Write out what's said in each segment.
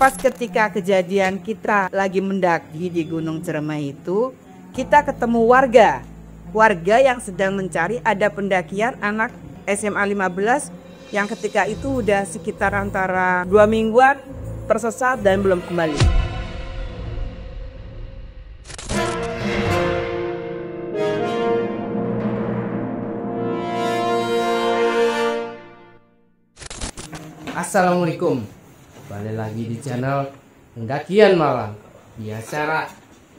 pas ketika kejadian kita lagi mendaki di Gunung Ciremai itu, kita ketemu warga yang sedang mencari, ada pendakian anak SMA 15 yang ketika itu udah sekitar antara 2 mingguan tersesat dan belum kembali. Assalamualaikum, balik lagi di channel Pendakian Malang di acara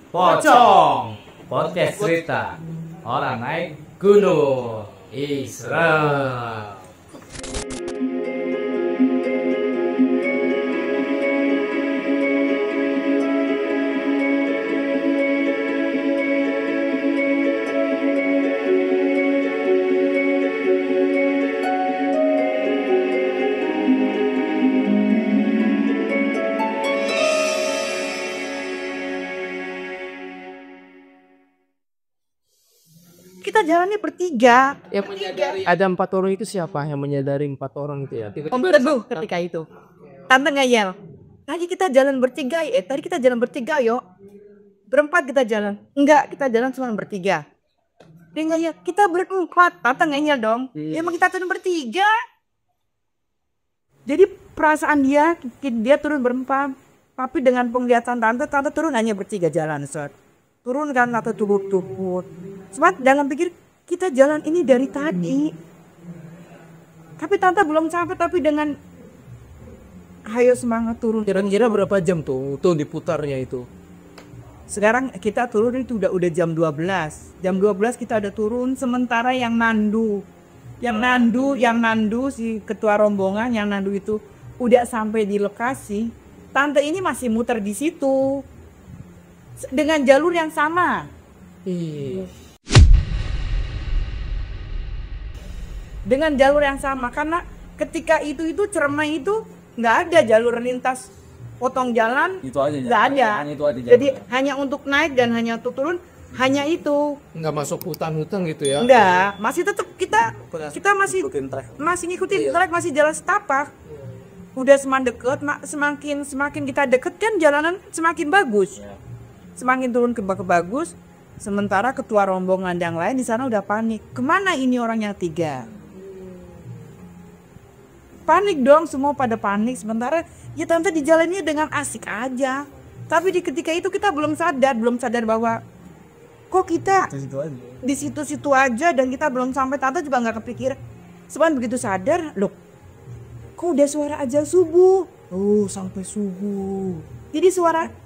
Pocong Podcast Cerita Orang Naik Gunung Israel. Kita jalannya bertiga. Yang menyadari ada 4 orang itu siapa? Yang menyadari 4 orang itu ya? Teduh ketika itu. Tante ngeyel. Tadi kita jalan bertiga yuk. Berempat kita jalan. Enggak, kita jalan cuma bertiga. Dia ngeyel, kita berempat. Tante ngeyel dong. Ya emang kita turun bertiga. Jadi perasaan dia turun berempat. Tapi dengan penglihatan tante turun hanya bertiga jalan, Sot. Turun kan atau tubut-tubut. Sebab jangan pikir kita jalan ini dari tadi. Tapi tante belum sampai, tapi dengan ayo semangat turun. Kira-kira berapa jam tuh diputarnya itu? Sekarang kita turun itu udah jam 12. Jam 12 kita ada turun, sementara yang nandu si ketua rombongan yang nandu itu udah sampai di lokasi. Tante ini masih muter di situ. Dengan jalur yang sama. Dengan jalur yang sama, karena ketika itu Ciremai itu nggak ada jalur lintas potong jalan, itu aja, nggak ada. Jadi hanya untuk naik dan hanya untuk turun, hanya itu. Nggak masuk hutan-hutan gitu ya? Nggak, masih tetap kita masih ngikutin trek, masih jalan setapak. Udah semakin kita deket kan jalanan semakin bagus. Semakin turun ke bagus, sementara ketua rombongan yang lain di sana udah panik. Kemana ini orang yang 3? Panik dong, semua pada panik. Sementara ya tante di jalannya dengan asik aja. Tapi di ketika itu kita belum sadar bahwa kok kita di situ-situ aja dan kita belum sampai. Tante juga nggak kepikir. Sebab begitu sadar, loh, kok udah suara azan subuh? Oh, sampai subuh. Jadi suara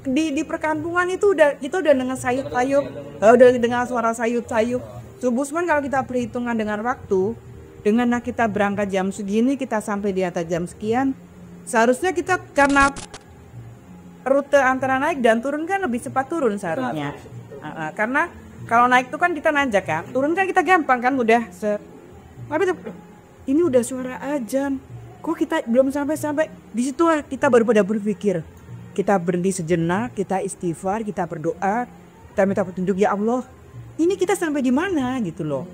di perkampungan itu kita udah dengan sayup-sayup, udah dengar suara sayup-sayup. Subuh cuman kalau kita perhitungan dengan waktu, dengan kita berangkat jam segini, kita sampai di atas jam sekian, seharusnya kita karena rute antara naik dan turun kan lebih cepat turun seharusnya. Karena kalau naik itu kan kita nanjak kan, turun kan kita gampang kan udah tapi ini udah suara azan, kok kita belum sampai di situ kita baru pada berpikir. Kita berhenti sejenak, kita istighfar, kita berdoa, kita minta petunjuk, ya Allah, ini kita sampai di mana gitu loh.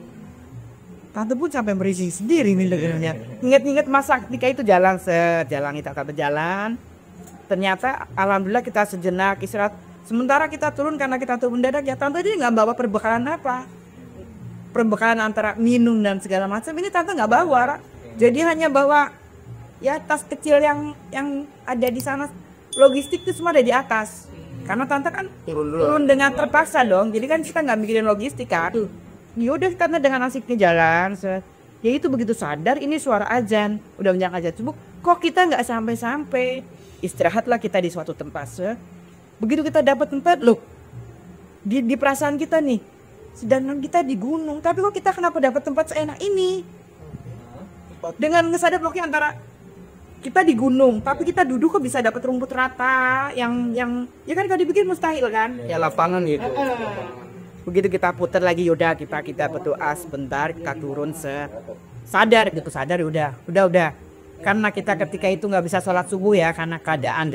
Tante pun sampai merisi sendiri nih dengannya. Ingat-ingat masa ketika itu jalan kita jalan. Ternyata alhamdulillah kita sejenak istirahat. Sementara kita turun karena kita turun mendadak, ya tante dia nggak bawa perbekalan apa. Perbekalan antara minum dan segala macam ini tante nggak bawa. Jadi hanya bawa ya tas kecil yang ada di sana. Logistik itu semua ada di atas. Karena tante kan turun dengan terpaksa dong. Jadi kan kita nggak mikirin logistik kan. Yaudah tante dengan asiknya jalan. Ya itu begitu sadar ini suara azan. Udah menjelang azan subuh. Kok kita nggak sampai-sampai. Istirahatlah kita di suatu tempat. Begitu kita dapat tempat, loh. Di perasaan kita nih. Sedangkan kita di gunung. Tapi kok kita kenapa dapat tempat seenak ini? Dengan ngesadar bloknya antara kita di gunung, tapi kita duduk kok bisa dapat rumput rata yang ya kan kalau dibikin mustahil kan? Ya lapangan gitu. Begitu kita putar lagi, yaudah kita berdoa sebentar, kita turun sadar udah. Karena kita ketika itu nggak bisa sholat subuh ya karena keadaan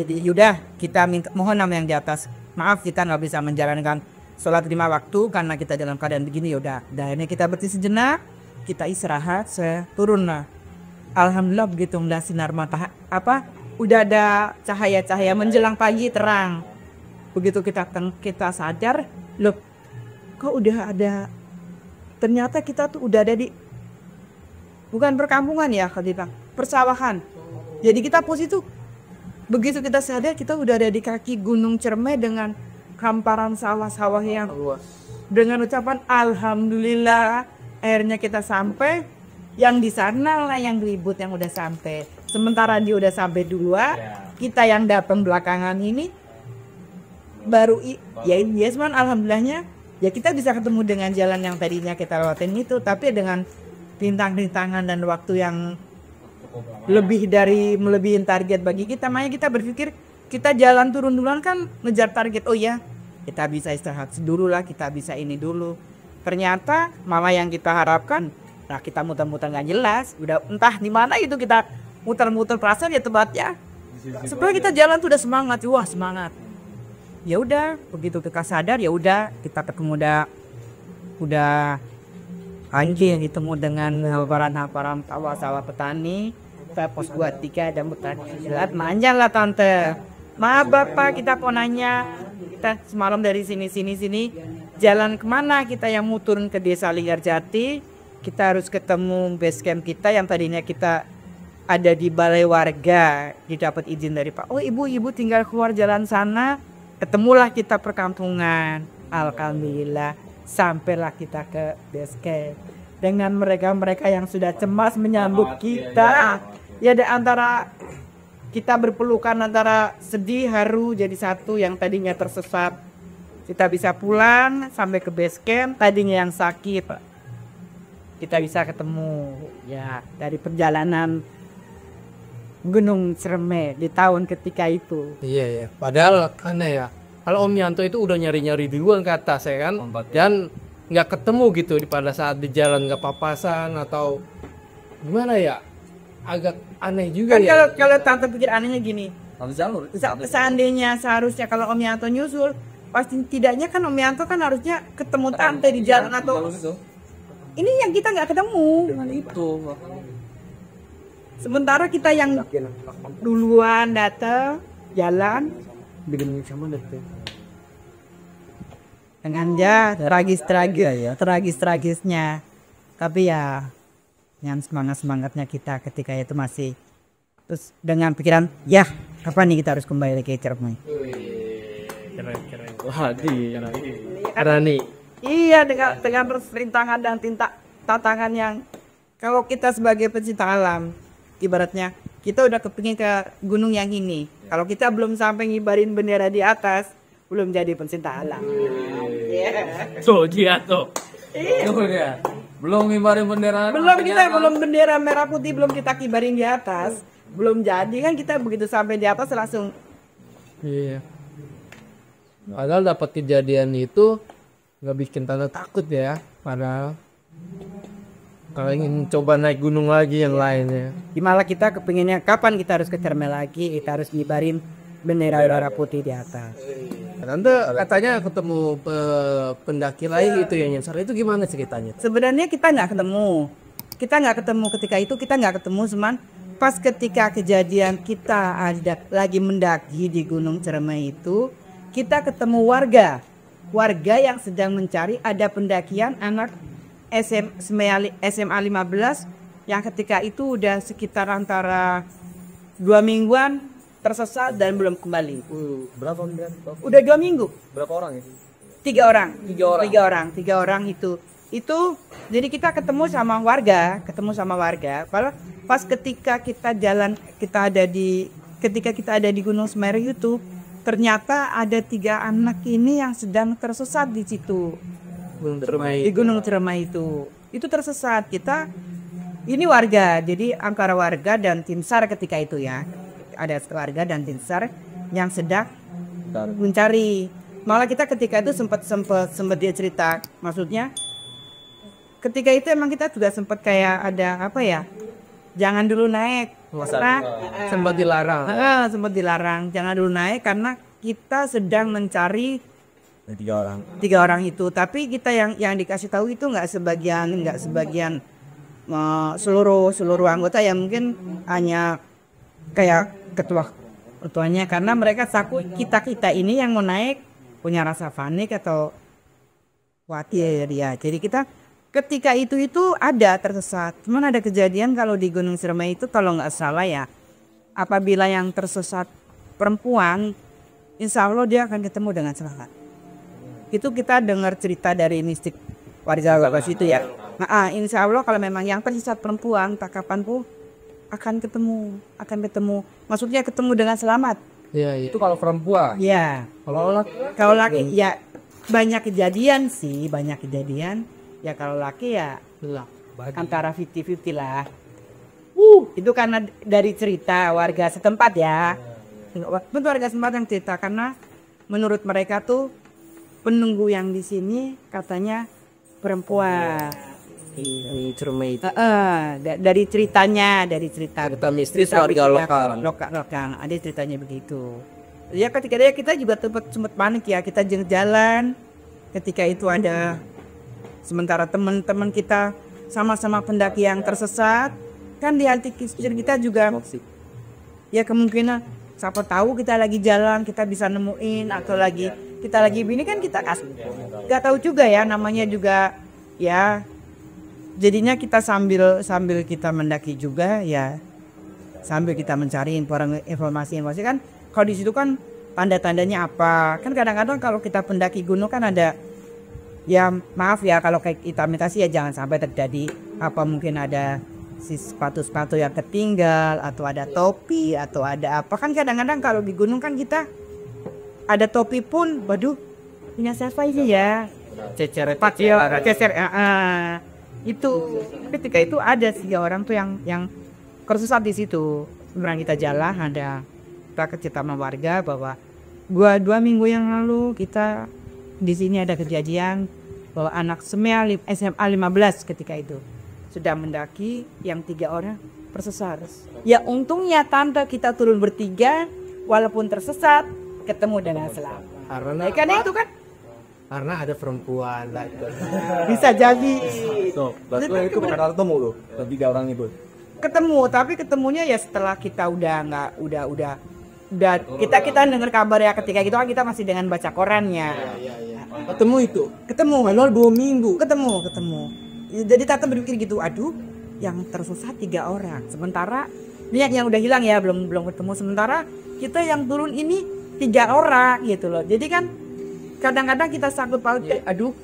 jadi yaudah kita mohon nama yang di atas maaf kita nggak bisa menjalankan sholat 5 waktu karena kita dalam keadaan begini, yaudah. Dan akhirnya kita berhenti sejenak, kita istirahat, turun lah. Alhamdulillah begitu melihat sinar udah ada cahaya-cahaya menjelang pagi terang. Begitu kita sadar, loh kok udah ada, ternyata kita tuh udah ada di bukan perkampungan ya, kalau dibilang persawahan. Jadi kita posisi tuh begitu kita sadar kita udah ada di kaki Gunung Ciremai dengan hamparan sawah-sawah yang luas. Dengan ucapan alhamdulillah akhirnya kita sampai. Yang di sana lah yang ribut yang udah sampai. Sementara dia udah sampai duluan, kita yang datang belakangan ini baru ya cuman alhamdulillahnya ya kita bisa ketemu dengan jalan yang tadinya kita lewatin itu, tapi dengan rintangan dan waktu yang melebihin target bagi kita. Makanya kita berpikir kita jalan turun duluan kan ngejar target. Oh ya, kita bisa istirahat dulu lah, kita bisa ini dulu. Ternyata malah yang kita harapkan, nah kita muter-muter nggak jelas, udah entah di mana itu kita muter-muter perasaan ya tempatnya. Setelah kita jalan tuh udah semangat, wah semangat. Ya udah, begitu kita sadar ya udah kita ketemu udah anjing ketemu dengan hamparan sawah petani. Kita pos 23 dan petani. Lihat manja lah tante. Maaf bapak, kita mau nanya. Kita semalam dari sini jalan kemana kita yang mau turun ke desa Linggarjati. Kita harus ketemu base camp kita yang tadinya kita ada di balai warga, didapat izin dari Pak. Oh ibu tinggal keluar jalan sana, ketemulah kita perkampungan. Alhamdulillah sampailah kita ke base camp dengan mereka yang sudah cemas menyambut kita. Ya ada antara kita berpelukan antara sedih haru jadi satu. Yang tadinya tersesat kita bisa pulang sampai ke base camp, tadinya yang sakit kita bisa ketemu ya dari perjalanan Gunung Ciremai di tahun ketika itu. Iya. Padahal aneh ya. Kalau Om Yanto itu udah nyari-nyari duluan ke atas ya kan. Dan nggak ketemu gitu pada saat di jalan, nggak papasan atau gimana ya. Agak aneh juga kan ya. Kalau tante pikir anehnya gini. Seandainya seharusnya kalau Om Yanto nyusul, pasti tidaknya kan Om Yanto kan harusnya ketemu tante di jalan atau ini yang kita nggak ketemu dengan itu. Sementara kita yang duluan datang jalan dengan tragis-tragisnya. Tapi ya yang semangatnya kita ketika itu masih terus dengan pikiran ya kapan nih kita harus kembali ke Ciremai. Keren. Wah, karena nih. Iya dengan rintangan dan tantangan yang kalau kita sebagai pecinta alam ibaratnya kita udah kepingin ke gunung yang ini. Kalau kita belum sampai ngibarin bendera di atas belum jadi pecinta alam. Tuh dia tuh. Iya. Belum ngibarin bendera. Belum bendera merah putih belum kita kibarin di atas. Belum jadi kan kita begitu sampai di atas langsung. Iya. Padahal dapat kejadian itu nggak bikin tanda takut ya, padahal kalau ingin coba naik gunung lagi yang lainnya. Malah kita kepinginnya kapan kita harus ke Ciremai lagi, kita harus ngibarin bendera merah putih di atas. Tante katanya ketemu pendaki lain itu yang nyasar, itu gimana ceritanya? Sebenarnya kita nggak ketemu ketika itu, kita nggak ketemu cuman pas ketika kejadian kita ada lagi mendaki di Gunung Ciremai itu, kita ketemu warga yang sedang mencari ada pendakian anak SMA 15 yang ketika itu udah sekitar antara 2 mingguan tersesat dan belum kembali. Berapa? Udah 2 minggu. Berapa orang ya? 3 orang itu. Jadi kita ketemu sama warga. Pas ketika kita ada di Gunung Semeru itu, ternyata ada 3 anak ini yang sedang tersesat di situ. Di Gunung Ciremai itu tersesat. Ini warga, jadi antara warga dan tim SAR ketika itu ya. Ada warga dan tim SAR yang sedang mencari. Malah kita ketika itu sempat dia cerita, maksudnya ketika itu emang kita juga sempat kayak ada apa ya? Jangan dulu naik. Karena sempat dilarang. Jangan dulu naik karena kita sedang mencari 3 orang itu. Tapi kita yang dikasih tahu itu nggak sebagian seluruh anggota, yang mungkin hanya kayak ketuanya karena mereka takut kita ini yang mau naik punya rasa panik atau khawatir ya. Jadi kita ketika itu ada tersesat. Cuman ada kejadian kalau di Gunung Ciremai itu kalau nggak salah ya, apabila yang tersesat perempuan, insya Allah dia akan ketemu dengan selamat. Itu kita dengar cerita dari mistik warga itu ya. Nah, insya Allah kalau memang yang tersesat perempuan, tak kapan pun akan ketemu. Maksudnya ketemu dengan selamat. Iya. Itu kalau perempuan. Iya. Kalau laki ya banyak kejadian sih, Ya kalau laki ya antara 50-50 lah. Itu karena dari cerita warga setempat ya. Betul, warga setempat yang cerita karena menurut mereka tuh penunggu yang di sini katanya perempuan. Dari cerita mistis warga lokal. Ada ceritanya begitu. Ya ketika kita juga sempat panik ya, kita jalan ketika itu ada sementara teman-teman kita sama-sama pendaki yang tersesat kan di hati kita juga ya kemungkinan siapa tahu kita lagi jalan kita bisa nemuin atau kita lagi ini kan kita nggak tahu juga ya namanya juga ya. Jadinya kita sambil kita mendaki juga ya, sambil kita mencari informasi kan. Kalau di situ kan tanda-tandanya apa? Kan kadang-kadang kalau kita pendaki gunung kan ada, ya maaf ya kalau kayak kita imitasi ya jangan sampai terjadi apa mungkin ada si sepatu-sepatu yang ketinggal atau ada topi atau ada apa kan kadang-kadang kalau di gunung kan kita ada topi pun, waduh punya siapa ini ya? Cecer. Itu ketika itu ada 3 orang tuh yang tersesat di situ. Sebenarnya kita jalan kita cerita sama warga bahwa 2 minggu yang lalu kita di sini ada kejadian bahwa anak SMA 15 ketika itu sudah mendaki yang 3 orang tersesat. Ya untungnya tante kita turun bertiga walaupun tersesat ketemu dengan selamat. Karena itu kan karena ada perempuan lah. Bisa jadi. Berarti itu benar ketemu loh, 3 orang itu. Ketemu, tapi ketemunya ya setelah kita udah kita dengar kabar ya ketika itu kan kita masih dengan baca korannya. Ketemu lalu 2 minggu. Ketemu. Jadi tante berpikir gitu, aduh, yang tersesat 3 orang. Sementara ini yang udah hilang ya, belum ketemu. Sementara kita yang turun ini 3 orang gitu loh. Jadi kan kadang-kadang kita sangkut paut, aduh,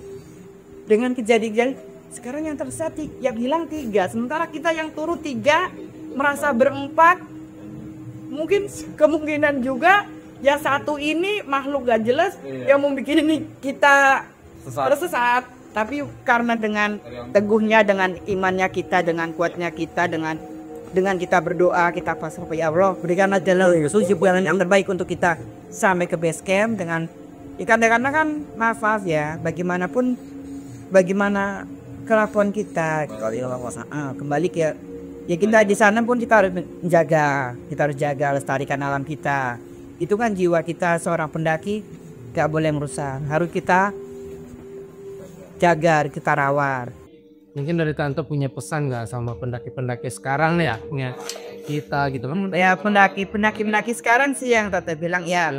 dengan kejadian sekarang yang tersesat yang hilang 3, sementara kita yang turun 3 merasa berempat, mungkin kemungkinan juga yang satu ini makhluk gak jelas yang mau bikin ini kita tersesat. Tapi karena dengan teguhnya, dengan imannya kita, dengan kuatnya kita, dengan kita berdoa, kita pasrah ya Allah, berikanlah jalan yang terbaik untuk kita sampai ke base camp dengan karena kan maaf ya, bagaimana kelakuan kita kembali ke ya kita di sana pun kita harus jaga lestarikan alam kita. Itu kan jiwa kita seorang pendaki gak boleh merusak, harus kita jaga, kita rawat. Mungkin dari tante punya pesan nggak sama pendaki-pendaki sekarang ya, punya kita gitu kan? Ya pendaki sekarang sih yang tante bilang ya,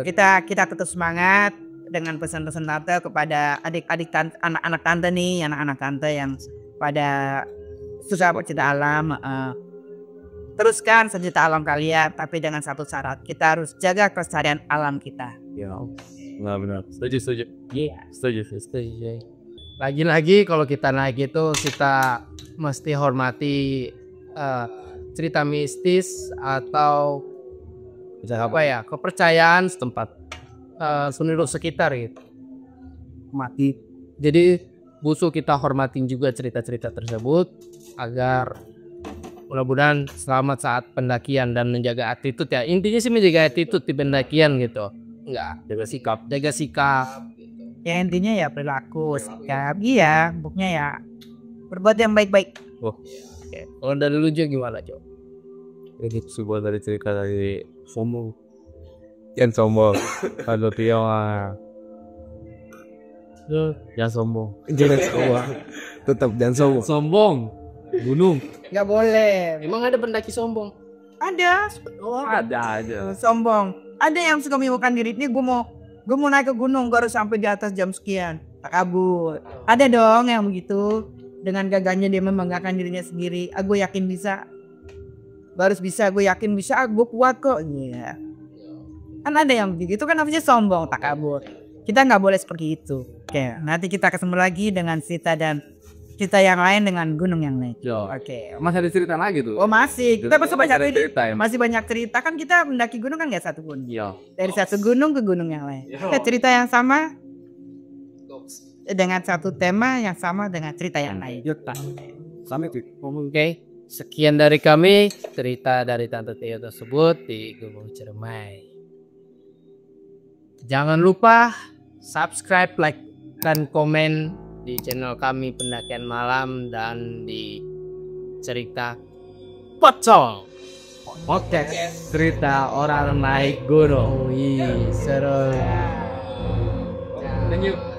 kita tetap semangat dengan pesan-pesan tante kepada adik-adik anak-anak tante nih, anak-anak tante yang pada susah pecinta alam. Teruskan sejuta alam kalian, tapi dengan satu syarat, kita harus jaga kelestarian alam kita. Ya, benar. Setuju. Iya. Setuju. Lagi-lagi kalau kita naik itu kita mesti hormati cerita mistis atau kepercayaan setempat, penduduk sekitar gitu. Mati. Jadi butuh kita hormatin juga cerita-cerita tersebut agar mudah-mudahan selamat saat pendakian dan menjaga attitude ya. Intinya sih menjaga attitude di pendakian gitu. Jaga sikap. Ya intinya ya perilaku, sikap, iya, buknya ya berbuat yang baik-baik. Kalau dari lu juga gimana, Cok? Ini sebuah dari cerita dari sombong. Yang sombong. Kalau dia jangan sombong. Jangan sombong. Tetap jangan sombong. Sombong. Gunung. Nggak boleh. Emang ada pendaki sombong? Ada. Ada aja. Sombong. Ada yang suka menyibukkan diri ini, gue mau naik ke gunung, gue harus sampai di atas jam sekian. Tak kabur. Ada dong yang begitu. Dengan gagahnya dia membanggakan dirinya sendiri. Aku yakin bisa. Gue harus bisa, gue yakin bisa, gue kuat kok. Iya. Kan ada yang begitu, itu kan namanya sombong, tak kabur. Kita nggak boleh seperti itu. Oke, nanti kita ketemu lagi dengan cerita yang lain dengan gunung yang lain. Oke. Masih ada cerita lagi tuh. Oh masih, kita masih banyak cerita ya. masih banyak cerita kan, kita mendaki gunung kan nggak satu gunung. Iya. Dari satu gunung ke gunung yang lain. Kita cerita yang sama dengan satu tema yang sama dengan cerita yang lain. Sampai tuh. Oke, sekian dari kami cerita dari Tante Tio tersebut di Gunung Ciremai. Jangan lupa subscribe, like, dan komen di channel kami Pendakian Malam dan di cerita Pocong. Oke, cerita orang naik gunung. Wih, seru. Thank you.